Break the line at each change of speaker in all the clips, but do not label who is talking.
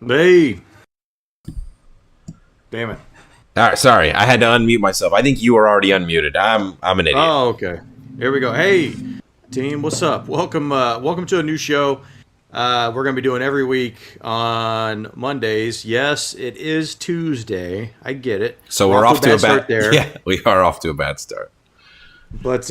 Hey, damn it.
All right, sorry, I had to unmute myself. I think you were already unmuted. I'm an idiot.
Oh, okay. Here we go. Hey, team, what's up? Welcome to a new show. We're gonna be doing every week on Mondays. Yes, it is Tuesday. I get it.
So we're off to a bad
start there.
Yeah, we are off to a bad start.
But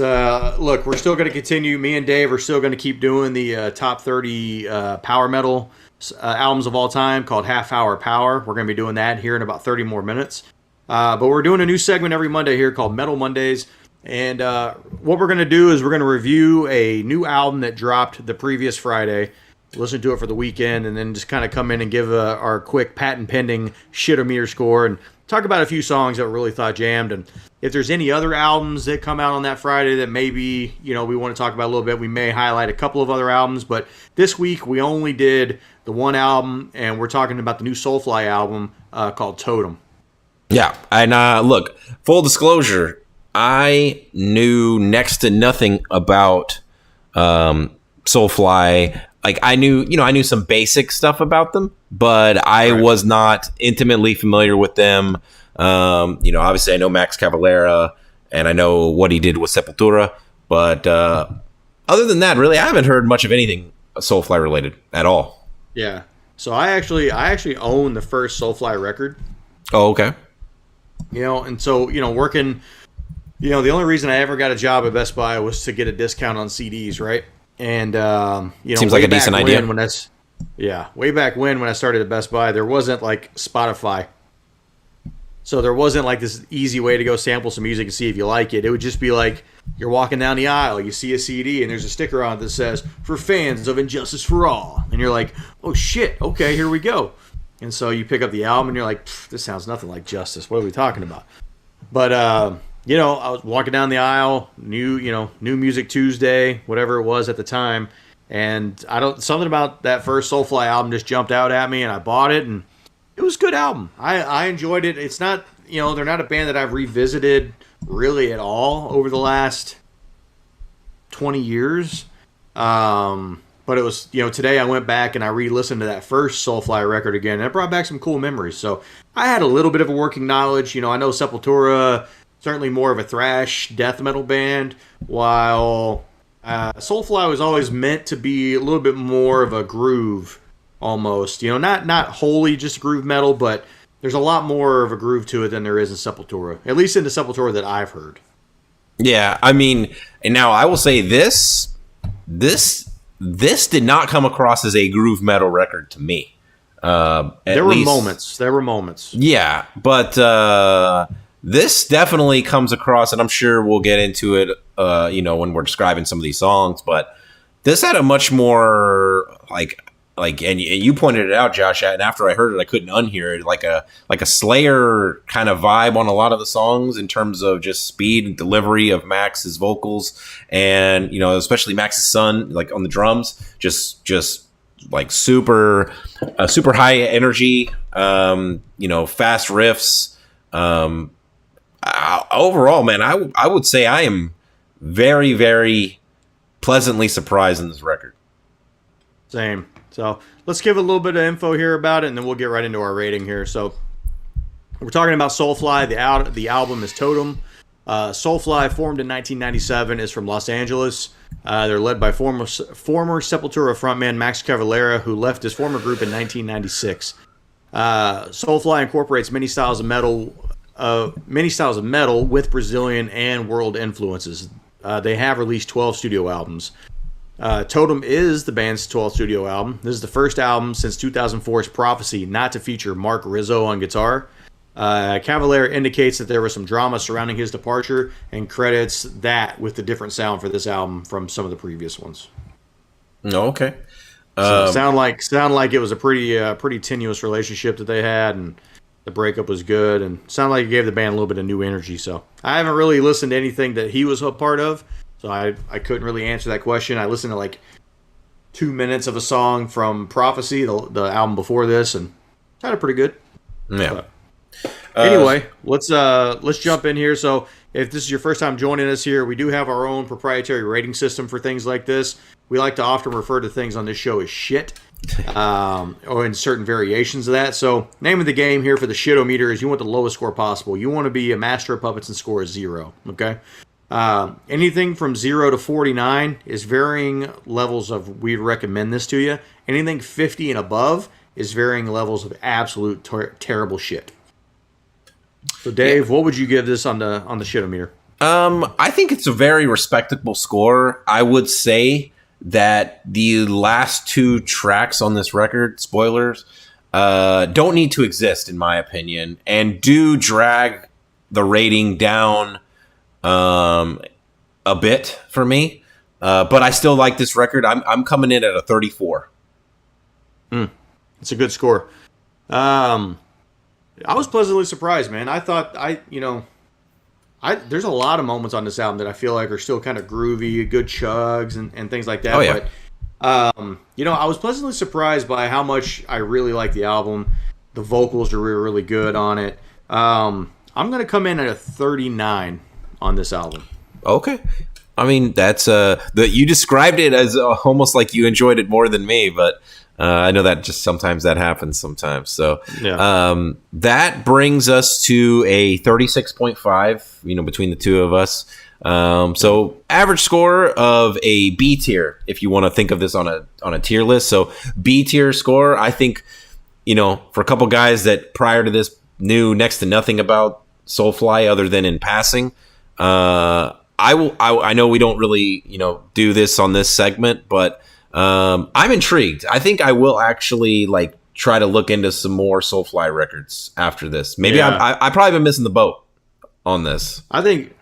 look, we're still going to continue. Me and Dave are still going to keep doing the top 30 power metal albums of all time called Half Hour Power. We're going to be doing that here in about 30 more minutes. But we're doing a new segment every Monday here called Metal Mondays. And what we're going to do is we're going to review a new album that dropped the previous Friday, listen to it for the weekend, and then just kind of come in and give our quick patent pending shit-o-meter score and talk about a few songs that we really thought jammed. And if there's any other albums that come out on that Friday that maybe, we want to talk about a little bit, we may highlight a couple of other albums. But this week, we only did the one album, and we're talking about the new Soulfly album called Totem.
Yeah, and look, full disclosure, I knew next to nothing about Soulfly. Like, I knew some basic stuff about them, but I was not intimately familiar with them. Obviously I know Max Cavalera and I know what he did with Sepultura, but other than that, really, I haven't heard much of anything Soulfly related at all.
Yeah. So I actually own the first Soulfly record.
Oh, okay.
And so, working, the only reason I ever got a job at Best Buy was to get a discount on CDs, right? And
seems like a decent idea.
Way back when I started at Best Buy, there wasn't like Spotify, so there wasn't like this easy way to go sample some music and see if you like it. It would just be like you're walking down the aisle, you see a CD, and there's a sticker on it that says "For fans of Injustice for All," and you're like, "Oh shit, okay, here we go." And so you pick up the album, and you're like, "This sounds nothing like Justice. What are we talking about?" But I was walking down the aisle, new Music Tuesday, whatever it was at the time, and something about that first Soulfly album just jumped out at me, and I bought it, and it was a good album. I enjoyed it. It's not, they're not a band that I've revisited really at all over the last 20 years. But it was, today I went back and I re-listened to that first Soulfly record again, and it brought back some cool memories. So I had a little bit of a working knowledge. I know Sepultura, certainly more of a thrash death metal band, while Soulfly was always meant to be a little bit more of a groove, almost. Not wholly just groove metal, but there's a lot more of a groove to it than there is in Sepultura, at least in the Sepultura that I've heard.
Yeah, I mean, and now I will say this did not come across as a groove metal record to me.
There were moments. Yeah,
but this definitely comes across, and I'm sure we'll get into it, when we're describing some of these songs. But this had a much more and you pointed it out, Josh. And after I heard it, I couldn't unhear it. Like a Slayer kind of vibe on a lot of the songs in terms of just speed and delivery of Max's vocals, and especially Max's son, like on the drums, just like super high energy. Fast riffs. Overall, man, I would say I am very, very pleasantly surprised in this record.
Same. So let's give a little bit of info here about it, and then we'll get right into our rating here. So we're talking about Soulfly. The album is Totem. Soulfly, formed in 1997, is from Los Angeles. They're led by former Sepultura frontman Max Cavalera, who left his former group in 1996. Soulfly incorporates many styles of metal with Brazilian and world influences. They have released 12 studio albums. Totem is the band's 12th studio album. This is the first album since 2004's Prophecy not to feature Mark Rizzo on guitar. Cavalera indicates that there was some drama surrounding his departure and credits that with the different sound for this album from some of the previous ones.
Oh, okay.
So sound like it was a pretty tenuous relationship that they had, and the breakup was good, and sounded like it gave the band a little bit of new energy. So I haven't really listened to anything that he was a part of, so I couldn't really answer that question. I listened to like 2 minutes of a song from Prophecy, the album before this, and it sounded pretty good.
Yeah.
Anyway, let's jump in here. So if this is your first time joining us here, we do have our own proprietary rating system for things like this. We like to often refer to things on this show as shit. or in certain variations of that. So, name of the game here for the shitometer is you want the lowest score possible. You want to be a master of puppets and score is 0. Okay. Anything from 0 to 49 is varying levels of we'd recommend this to you. Anything 50 and above is varying levels of absolute terrible shit. So, Dave, what would you give this on the shitometer?
I think it's a very respectable score. I would say that the last 2 tracks on this record, spoilers, don't need to exist, in my opinion, and do drag the rating down a bit for me. But I still like this record. I'm coming in at a 34.
It's a good score. I was pleasantly surprised, man. I thought there's a lot of moments on this album that I feel like are still kind of groovy, good chugs and things like that.
Oh, yeah.
But, I was pleasantly surprised by how much I really like the album. The vocals are really, really good on it. I'm going to come in at a 39 on this album.
Okay. I mean, that's you described it as almost like you enjoyed it more than me, but I know that just sometimes that happens sometimes. So
yeah.
That brings us to a 36.5, between the two of us. So average score of a B tier, if you want to think of this on a tier list. So B tier score, I think, for a couple guys that prior to this knew next to nothing about Soulfly other than in passing, I know we don't really, do this on this segment, but I'm intrigued. I think I will actually try to look into some more Soulfly records after this. Maybe
yeah.
I probably been missing the boat on this.
I think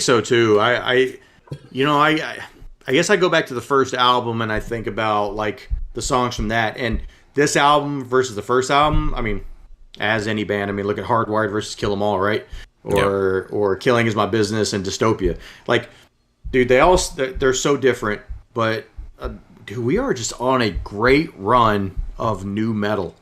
so too. I guess I go back to the first album and I think about the songs from that, and this album versus the first album. I mean, as any band, look at Hardwired versus Kill 'Em All, right? Or Killing Is My Business and Dystopia. Dude, they're so different, but dude, we are just on a great run of new metal,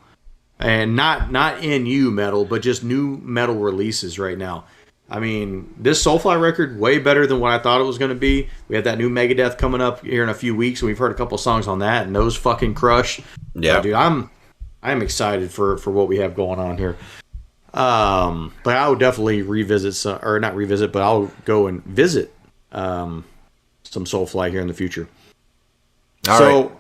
and not NU metal, but just new metal releases right now. This Soulfly record, way better than what I thought it was going to be. We have that new Megadeth coming up here in a few weeks, and we've heard a couple songs on that, and those fucking crush.
Yeah,
dude, I'm excited for what we have going on here. But I would definitely not revisit, but I'll go and visit some Soulfly here in the future. All right.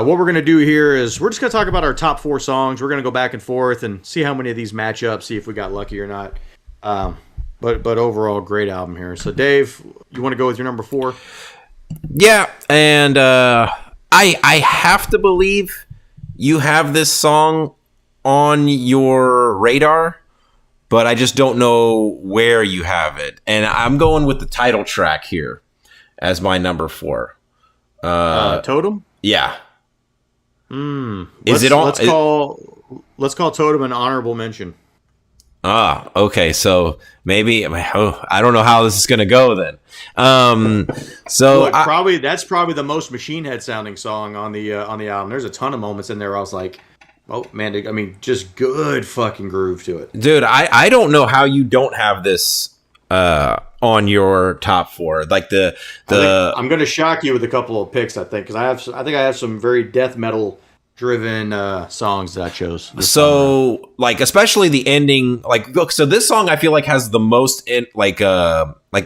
What we're going to do here is we're just going to talk about our top 4 songs. We're going to go back and forth and see how many of these match up, see if we got lucky or not. But overall, great album here. So, Dave, you want to go with your number 4?
Yeah, and I have to believe you have this song on your radar, but I just don't know where you have it. And I'm going with the title track here as my number 4.
Totem?
Yeah.
Is it on? Let's call Totem an honorable mention.
Okay. So maybe I don't know how this is going to go then. So
look, that's probably the most Machine Head sounding song on the album. There's a ton of moments in there where I was like, oh man, just good fucking groove to it,
dude. I don't know how you don't have this on your top 4. I'm
going to shock you with a couple of picks. I think because I think I have some very death metal driven songs that I chose.
So especially the ending. Look, so this song I feel like has the most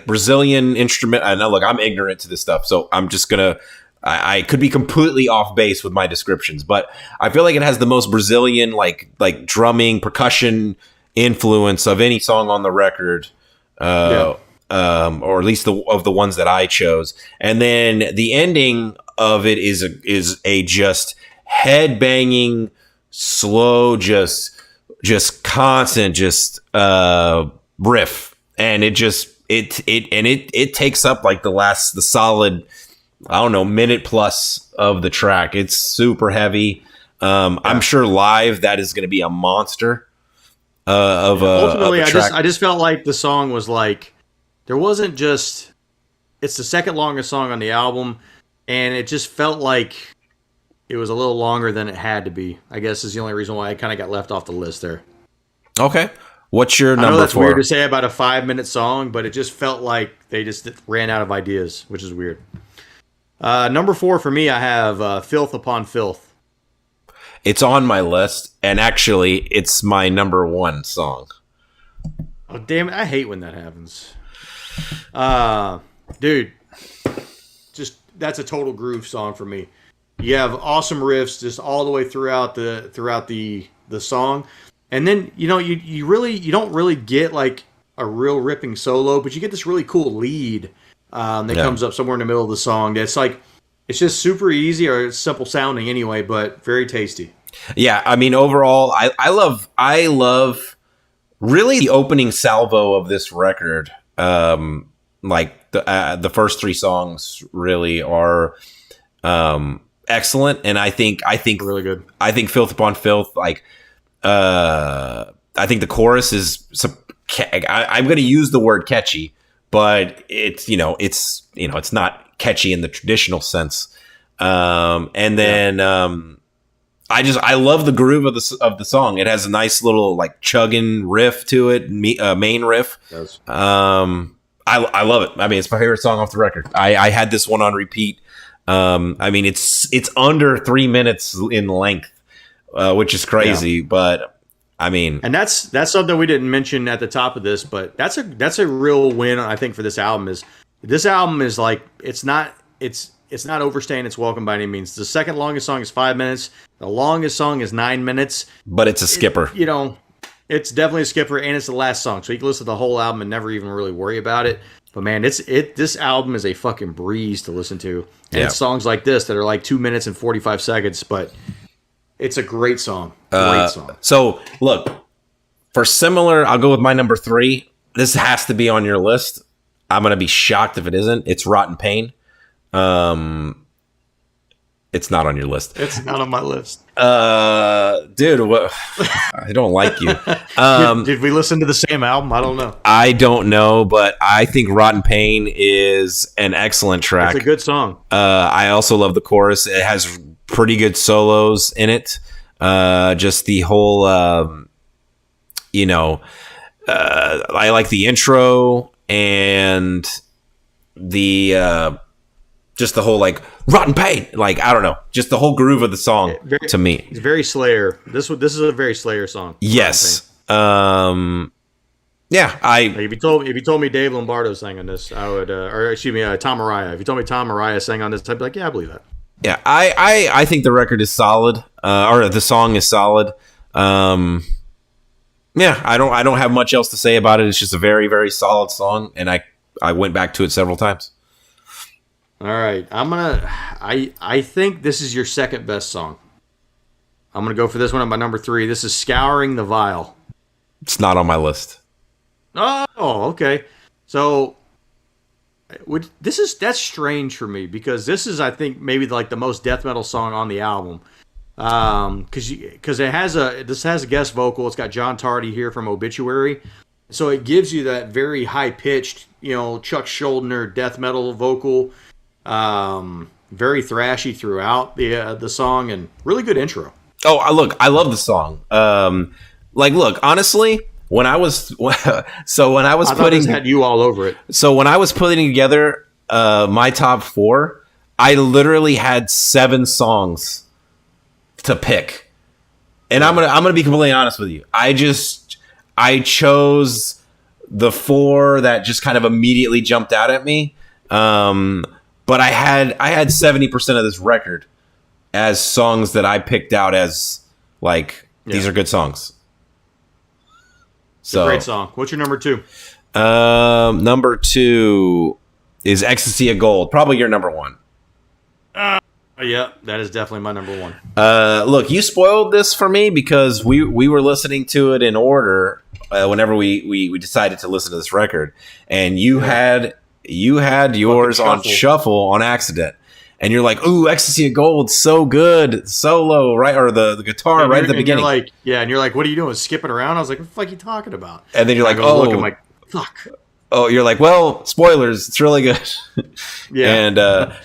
Brazilian instrument. I know. Look, I'm ignorant to this stuff, so I'm just gonna. I could be completely off base with my descriptions, but I feel like it has the most Brazilian like drumming, percussion influence of any song on the record, or at least of the ones that I chose. And then the ending of it is a just head banging, slow, just constant, riff, and it takes up the solid, I don't know, minute plus of the track. It's super heavy. I'm sure live that is going to be a monster.
Ultimately,
of a track.
I just felt like the song was there wasn't just. It's the second longest song on the album, and it just felt like it was a little longer than it had to be. I guess is the only reason why I kind of got left off the list there.
Okay, what's your number?
I know that's
4?
Weird to say about a 5-minute song, but it just felt like they just ran out of ideas, which is weird. Number 4 for me, I have Filth Upon Filth.
It's on my list, and actually, it's my number one song.
Oh, damn it. I hate when that happens. Dude, just that's a total groove song for me. You have awesome riffs just all the way throughout the song. And then, you don't really get like a real ripping solo, but you get this really cool lead that comes up somewhere in the middle of the song. That's like, it's just super easy, or it's simple sounding anyway, but very tasty.
Yeah, I mean, overall, I love really the opening salvo of this record. Like the first three songs really are excellent, and I think
really good.
I think Filth Upon Filth, like I think the chorus is. I'm going to use the word catchy, but it's not catchy in the traditional sense. And then I love the groove of the song. It has a nice little like chugging riff to it, main riff.
Yes.
I love it. I mean, it's my favorite song off the record. I had this one on repeat. I mean, it's under 3 minutes in length, which is crazy, but I mean,
and that's something we didn't mention at the top of this, but that's a real win, I think, for this album. Is like it's not overstaying its welcome by any means. The second longest song is 5 minutes. The longest song is 9 minutes.
But it's a skipper.
It's definitely a skipper, and it's the last song, so you can listen to the whole album and never even really worry about it. But man, this album is a fucking breeze to listen to. And it's songs like this that are like 2 minutes and 45 seconds, but it's a great song. Great song. So,
look, for similar, I'll go with my number 3. This has to be on your list. I'm going to be shocked if it isn't. It's Rotten Pain. It's not on your list.
It's not on my list.
Dude, what? I don't like you.
Did we listen to the same album? I don't know.
I don't know, but I think Rotten Pain is an excellent track.
It's a good song.
I also love the chorus. It has pretty good solos in it. Just the whole, I like the intro and the, just the whole like Rotten Pain, like I don't know, just the whole groove of the song to me.
It's very Slayer. This is a very Slayer song.
Yes. Yeah.
If you told me Dave Lombardo sang on this, I would, or excuse me, Tom Araya. If you told me Tom Araya sang on this, I'd be like, yeah, I believe that.
Yeah, I think the record is solid, or the song is solid. Yeah, I don't have much else to say about it. It's just a very, very solid song, and I went back to it several times.
All right, I think this is your second best song. I'm gonna go for this one at my number 3. This is Scouring the Vial.
It's not on my list.
Oh, okay. So that's strange for me, because this is, I think, maybe like the most death metal song on the album. Because this has a guest vocal. It's got John Tardy here from Obituary, so it gives you that very high pitched, Chuck Schuldiner death metal vocal. Very thrashy throughout the song, and really good intro.
Oh, I love the song. Look, honestly, when I was putting,
this had you all over it.
So when I was putting together my top 4, I literally had 7 songs to pick, and I'm gonna be completely honest with you. I chose the 4 that just kind of immediately jumped out at me. But I had 70% of this record as songs that I picked out as these are good songs. So
great song. What's your number 2?
Number 2 is Ecstasy of Gold. Probably your number 1.
Yeah, that is definitely my number 1.
Look, you spoiled this for me because we were listening to it in order whenever we decided to listen to this record, and you had yours on shuffle on accident, and you're like, "Ooh, Ecstasy of Gold, so good, solo, right?" Or the guitar right at the beginning.
And you're like, "What are you doing? Skipping around?" I was like, "What the fuck are you talking about?"
And then you're like,
"Oh," look, I'm like, "Fuck."
Oh, you're like, well, spoilers. It's really good.
Yeah.
And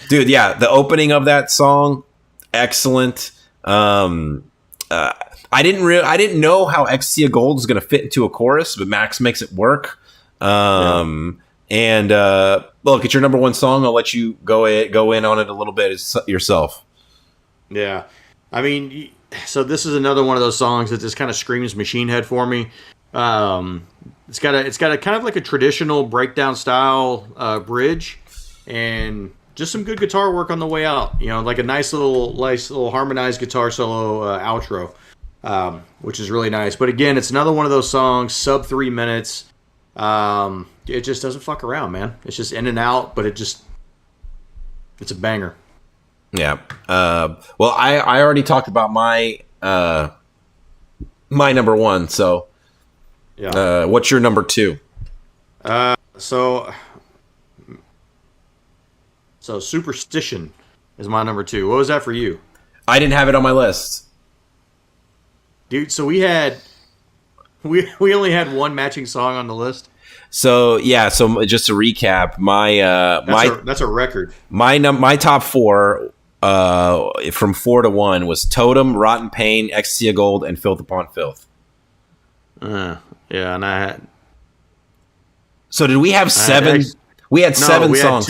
dude, yeah, the opening of that song, excellent. I didn't know how Ecstasy of Gold was going to fit into a chorus, but Max makes it work. And look, it's your number 1 song. I'll let you go in on it a little bit yourself.
Yeah, I mean, So this is another one of those songs that just kind of screams Machine Head for me. It's got a kind of like a traditional breakdown style bridge, and just some good guitar work on the way out. You know, like a nice little harmonized guitar solo outro, which is really nice. But again, it's another one of those songs, sub 3 minutes. It just doesn't fuck around, man. It's just in and out, but it's a banger.
Yeah. Well, I already talked about my number one. So,
yeah.
What's your number two?
So Superstition is my number two. What was that for you?
I didn't have it on my list,
dude. So we only had one matching song on the list.
So yeah. So just to recap,
that's a record.
My top four, from 4 to 1 was Totem, Rotten Pain, Ecstasy of Gold, and Filth Upon Filth.
Yeah, and I had.
So did we have seven? We had seven songs.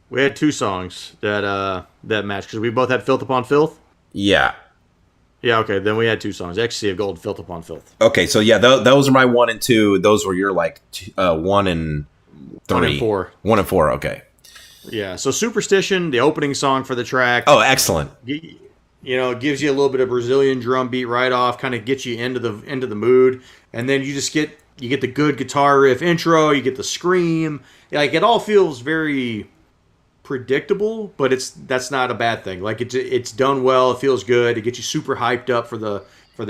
We had two songs that matched because we both had Filth Upon Filth.
Yeah.
Yeah. Okay. Then we had two songs: Ecstasy of Gold, Filth Upon Filth.
Okay. So yeah, those are my 1 and 2. Those were your 1 and 3.
1 and 4.
1 and 4. Okay.
Yeah. So Superstition, the opening song for the track.
Oh, excellent.
You know, it gives you a little bit of Brazilian drum beat right off, kind of gets you into the mood, and then you just get the good guitar riff intro, you get the scream. Like, it all feels very predictable, but that's not a bad thing. Like, it's done well, it feels good, it gets you super hyped up for the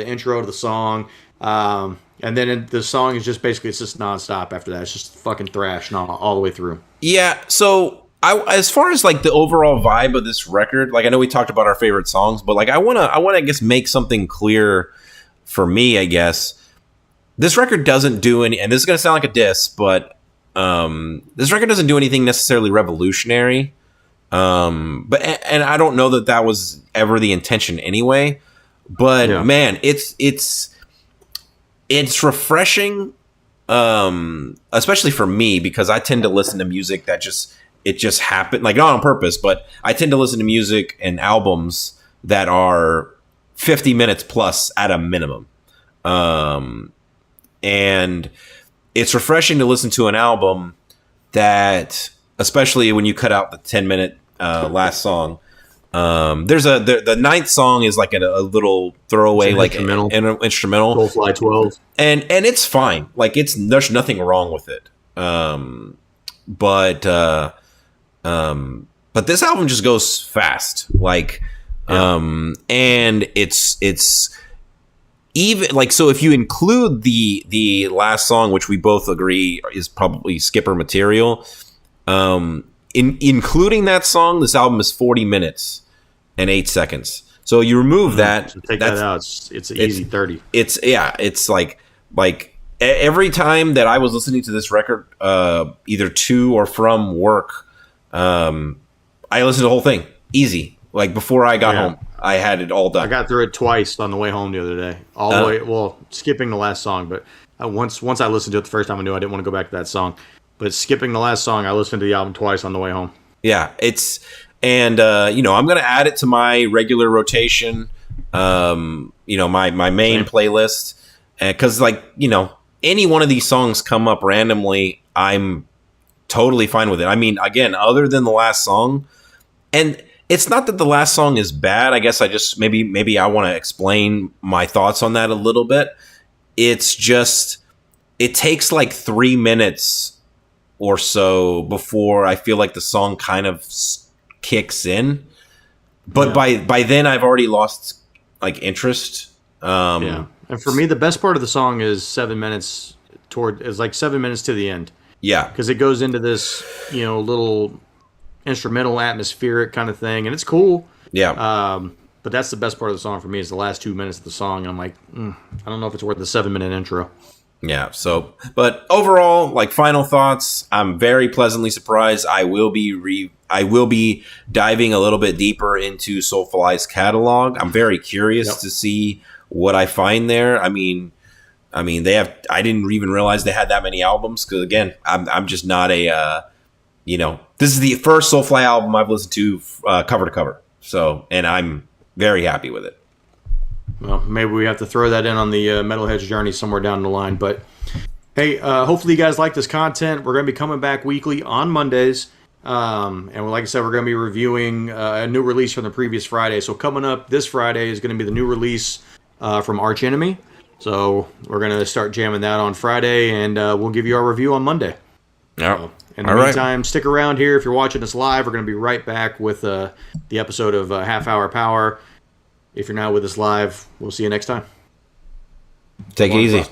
intro to the song. And then the song is just basically, it's just nonstop after that. It's just fucking thrash all the way through.
Yeah, so as far as like the overall vibe of this record, like I know we talked about our favorite songs, but like I wanna I guess make something clear for me. I guess this record doesn't do any, and this is gonna sound like a diss, but this record doesn't do anything necessarily revolutionary. But I don't know that was ever the intention anyway. But yeah. Man, it's refreshing, especially for me, because I tend to listen to music that just happened, like not on purpose, but I tend to listen to music and albums that are 50 minutes plus at a minimum. And it's refreshing to listen to an album that, especially when you cut out the 10-minute last song. There's the ninth song is like a little throwaway, like an instrumental.
Soulfly 12.
And it's fine. Like there's nothing wrong with it. But this album just goes fast. Like, and it's even like, so if you include the last song, which we both agree is probably skipper material, including that song, this album is 40 minutes and 8 seconds. So you remove that,
so take that out. It's an easy 30.
It's like every time that I was listening to this record, either to or from work, I listened to the whole thing easy. Like before I got home, I had it all done.
I got through it twice on the way home the other day, all the way. Well, skipping the last song, but once I listened to it the first time, I knew I didn't want to go back to that song. But skipping the last song, I listened to the album twice on the way home. Yeah,
I'm gonna add it to my regular rotation. My main playlist, because any one of these songs come up randomly, I'm totally fine with it. I mean, again, other than the last song, and it's not that the last song is bad. I guess I just maybe I want to explain my thoughts on that a little bit. It's just, it takes like 3 minutes or so before I feel like the song kind of kicks in. But by then I've already lost like interest.
And for me, the best part of the song is 7 minutes like 7 minutes to the end.
Yeah,
because it goes into this, little instrumental atmospheric kind of thing, and it's cool.
Yeah.
But that's the best part of the song for me, is the last 2 minutes of the song. I'm like, I don't know if it's worth the 7-minute intro.
Yeah. So, but overall, like final thoughts, I'm very pleasantly surprised. I will be diving a little bit deeper into Soulfly's catalog. I'm very curious to see what I find there. I mean, I didn't even realize they had that many albums, because again, I'm just not a, this is the first Soulfly album I've listened to cover to cover. So, and I'm very happy with it.
Well, maybe we have to throw that in on the Metalhead's journey somewhere down the line. But hey, hopefully you guys like this content. We're going to be coming back weekly on Mondays. And like I said, we're going to be reviewing a new release from the previous Friday. So coming up this Friday is going to be the new release from Arch Enemy. So we're going to start jamming that on Friday, and we'll give you our review on Monday.
Yeah.
So, in the meantime, stick around here. If you're watching us live, we're going to be right back with the episode of Half Hour Power. If you're not with us live, we'll see you next time.
Take it easy.